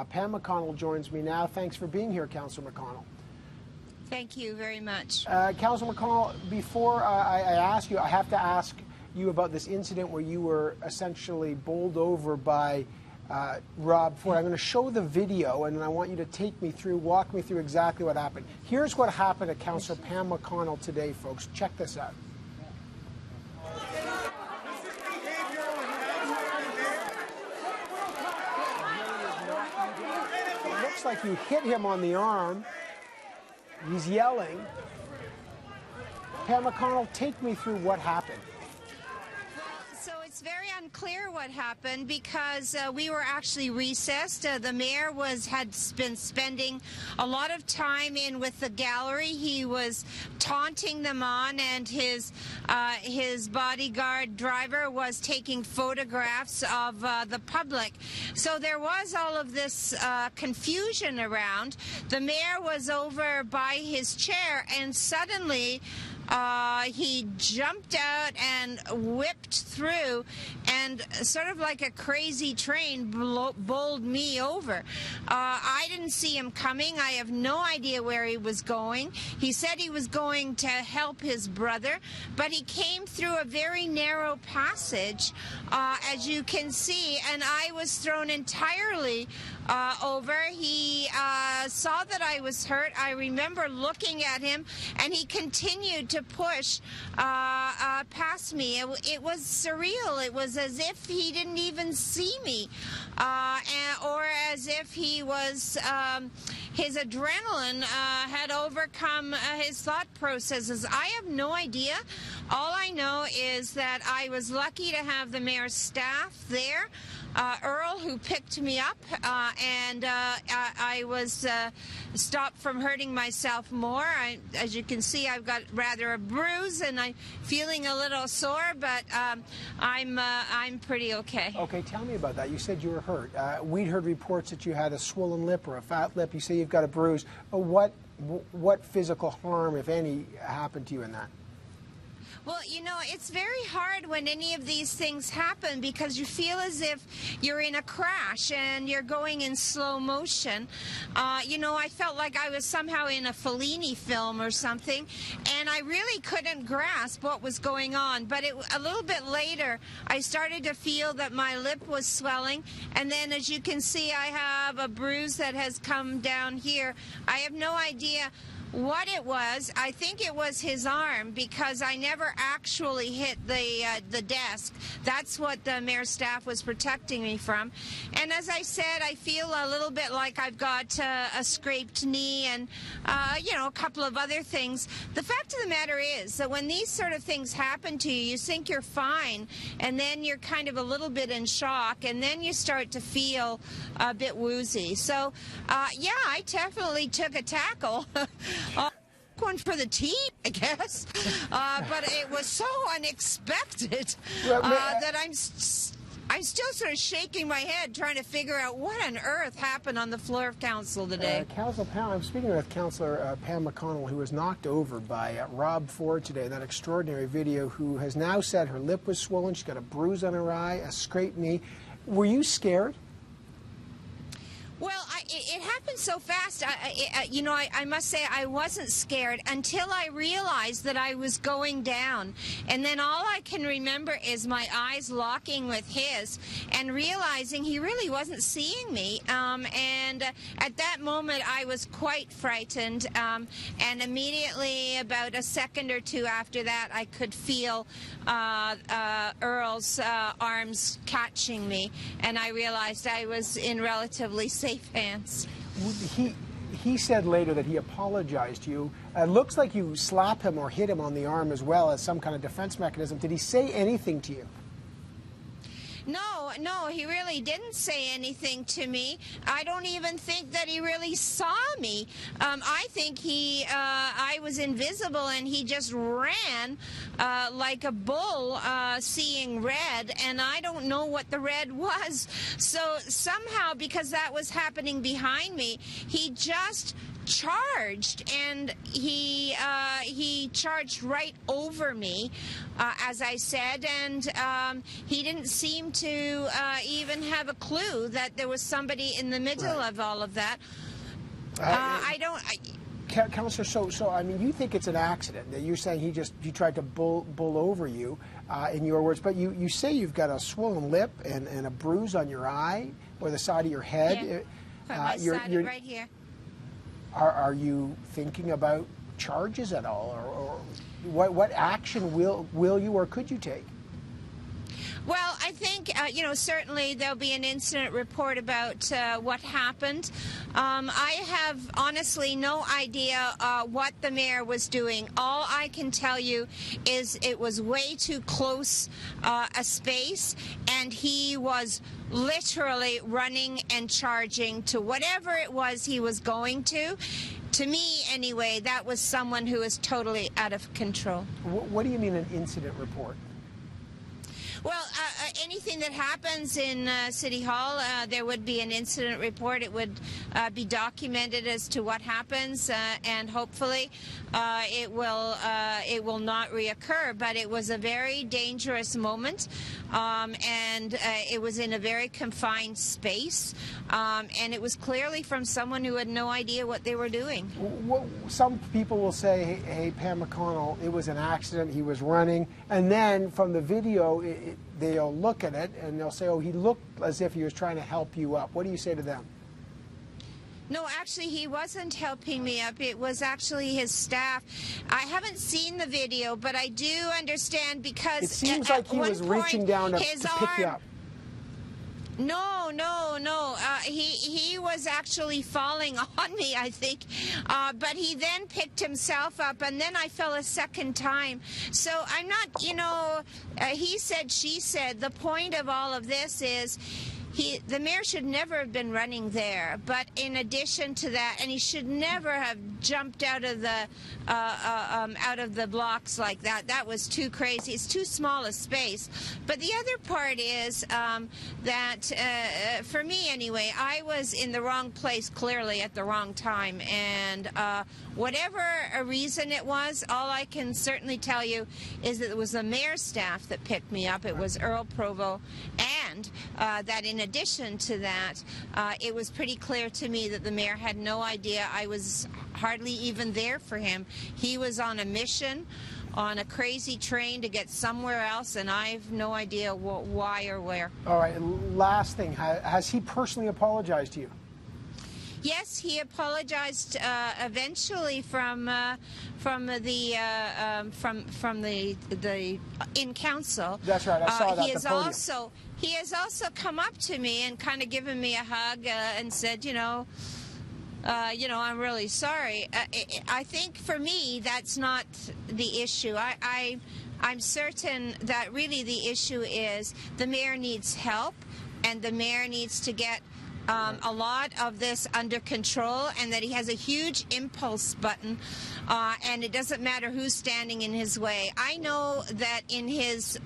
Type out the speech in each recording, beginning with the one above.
Pam McConnell joins me now. Thanks for being here, Councillor McConnell. Thank you very much. Councillor McConnell, before I ask you, I have to ask you about this incident where you were essentially bowled over by Rob Ford. I'm going to show the video, and I want you to walk me through exactly what happened. Here's what happened to Councillor Pam McConnell today, folks. Check this out. It looks like you hit him on the arm. He's yelling. Pam McConnell, take me through what happened. So it's very unclear what happened because we were actually recessed. The mayor had been spending a lot of time in with the gallery. He was taunting them on, and his bodyguard driver was taking photographs of the public. So there was all of this confusion around. The mayor was over by his chair, and suddenly he jumped out and whipped through, and sort of like a crazy train bowled me over. I didn't see him coming. I have no idea where he was going. He said he was going to help his brother, but he came through a very narrow passage, as you can see, and I was thrown entirely over. He saw that I was hurt. I remember looking at him, and he continued to push past me. It was surreal. It was as if he didn't even see me, or as if he was his adrenaline had overcome his thought processes. I have no idea. All I know is that I was lucky to have the mayor's staff there. Earl, who picked me up, and I was stopped from hurting myself more. As you can see, I've got rather a bruise, and I'm feeling a little sore, but I'm pretty okay. Okay, tell me about that. You said you were hurt. We'd heard reports that you had a swollen lip or a fat lip. You say you've got a bruise. What physical harm, if any, happened to you in that? Well, you know, it's very hard when any of these things happen because you feel as if you're in a crash and you're going in slow motion. You know, I felt like I was somehow in a Fellini film or something, and I really couldn't grasp what was going on. But a little bit later, I started to feel that my lip was swelling, and then, as you can see, I have a bruise that has come down here. I have no idea what it was. I think it was his arm, because I never actually hit the desk. That's what the mayor's staff was protecting me from. And as I said, I feel a little bit like I've got a scraped knee and, you know, a couple of other things. The fact of the matter is that when these sort of things happen to you, you think you're fine, and then you're kind of a little bit in shock, and then you start to feel a bit woozy. So, yeah, I definitely took a tackle. One for the team, I guess, but it was so unexpected that I'm still sort of shaking my head trying to figure out what on earth happened on the floor of council today. Councillor Pam, I'm speaking with Councillor Pam McConnell, who was knocked over by Rob Ford today in that extraordinary video, who has now said her lip was swollen, she's got a bruise on her eye, a scraped knee. Were you scared? Well, it happened so fast. You know, I must say I wasn't scared until I realized that I was going down. And then all I can remember is my eyes locking with his and realizing he really wasn't seeing me. And at that moment, I was quite frightened. And immediately, about a second or two after that, I could feel Earl's arms catching me. And I realized I was in relatively safe hands. He said later that he apologized to you. It looks like you slap him or hit him on the arm as well as some kind of defense mechanism. Did he say anything to you? No, he really didn't say anything to me. I don't even think that he really saw me. I think I was invisible, and he just ran like a bull seeing red, and I don't know what the red was. So somehow, because that was happening behind me, he just charged, and he charged right over me, as I said, and he didn't seem to even have a clue that there was somebody in the middle of all of that. Councillor, so I mean, you think it's an accident, that you're saying he tried to bull over you, in your words, but you say you've got a swollen lip and a bruise on your eye or the side of your head. Yeah. My side, right here. Are you thinking about charges at all, or what action will you or could you take? Well, I think, certainly there'll be an incident report about what happened. I have honestly no idea what the mayor was doing. All I can tell you is it was way too close a space, and he was literally running and charging to whatever it was he was going to. To me, anyway, that was someone who was totally out of control. What do you mean an incident report? Well, anything that happens in City Hall, there would be an incident report. It would be documented as to what happens, and hopefully it will not reoccur. But it was a very dangerous moment, and it was in a very confined space, and it was clearly from someone who had no idea what they were doing. Some people will say, hey, Pam McConnell, it was an accident, he was running, and then from the video, they'll look at it and they'll say, oh, he looked as if he was trying to help you up. What do you say to them? No, actually, he wasn't helping me up. It was actually his staff. I haven't seen the video, but I do understand, because it seems like he was reaching down to pick you up. No. He was actually falling on me, I think. But he then picked himself up, and then I fell a second time. So I'm not, he said, she said. The point of all of this is the mayor should never have been running there. But in addition to that, and he should never have jumped out of the blocks like that. That was too crazy. It's too small a space. But the other part is that for me anyway, I was in the wrong place clearly at the wrong time, and whatever a reason it was, all I can certainly tell you is that it was the mayor's staff that picked me up. It was Earl Provo, and that in addition to that, it was pretty clear to me that the mayor had no idea I was hardly even there for him. He was on a mission, on a crazy train to get somewhere else, and I have no idea why or where. All right, last thing, has he personally apologized to you? Yes, he apologized eventually from the in council. That's right. I saw that at the podium. He has also come up to me and kind of given me a hug and said, I'm really sorry. I think for me that's not the issue. I'm certain that really the issue is the mayor needs help, and the mayor needs to get a lot of this under control, and that he has a huge impulse button, and it doesn't matter who's standing in his way. I know that in his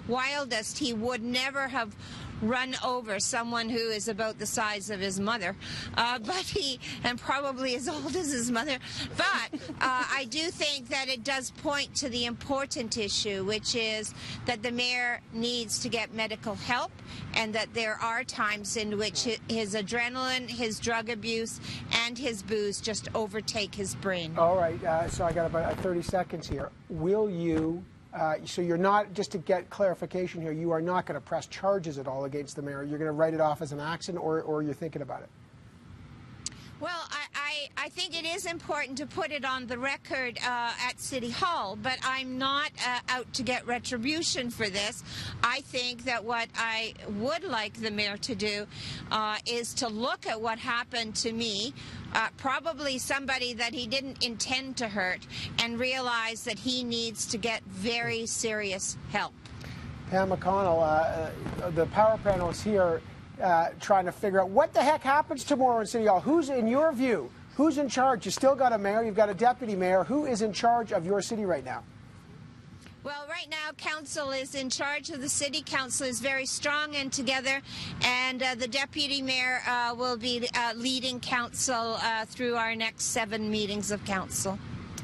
wildest, he would never have run over someone who is about the size of his mother, and probably as old as his mother. But I do think that it does point to the important issue, which is that the mayor needs to get medical help, and that there are times in which his adrenaline, his drug abuse, and his booze just overtake his brain. All right, so I got about 30 seconds here. Will you... so you're not, just to get clarification here, you are not going to press charges at all against the mayor. You're going to write it off as an accident, or you're thinking about it? Well, I think it is important to put it on the record at City Hall, but I'm not out to get retribution for this. I think that what I would like the mayor to do is to look at what happened to me, probably somebody that he didn't intend to hurt, and realize that he needs to get very serious help. Pam McConnell, the power panel is here trying to figure out what the heck happens tomorrow in City Hall. Who's, in your view, who's in charge? You still got a mayor, you've got a deputy mayor. Who is in charge of your city right now? Well, right now, council is in charge of the city. Council is very strong and together, and the deputy mayor will be leading council through our next 7 meetings of council.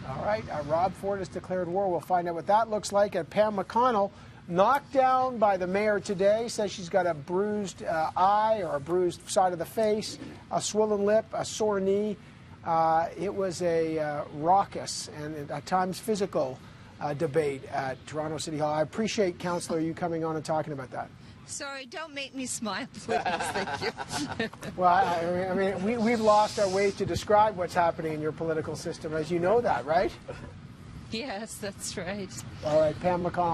All right, Rob Ford has declared war. We'll find out what that looks like. And Pam McConnell, knocked down by the mayor today, says she's got a bruised eye or a bruised side of the face, a swollen lip, a sore knee. It was a raucous and at times physical debate at Toronto City Hall. I appreciate, Councillor, you coming on and talking about that. Sorry, don't make me smile, please. Thank you. Well, I mean, we've lost our way to describe what's happening in your political system, as you know that, right? Yes, that's right. All right, Pam McConnell.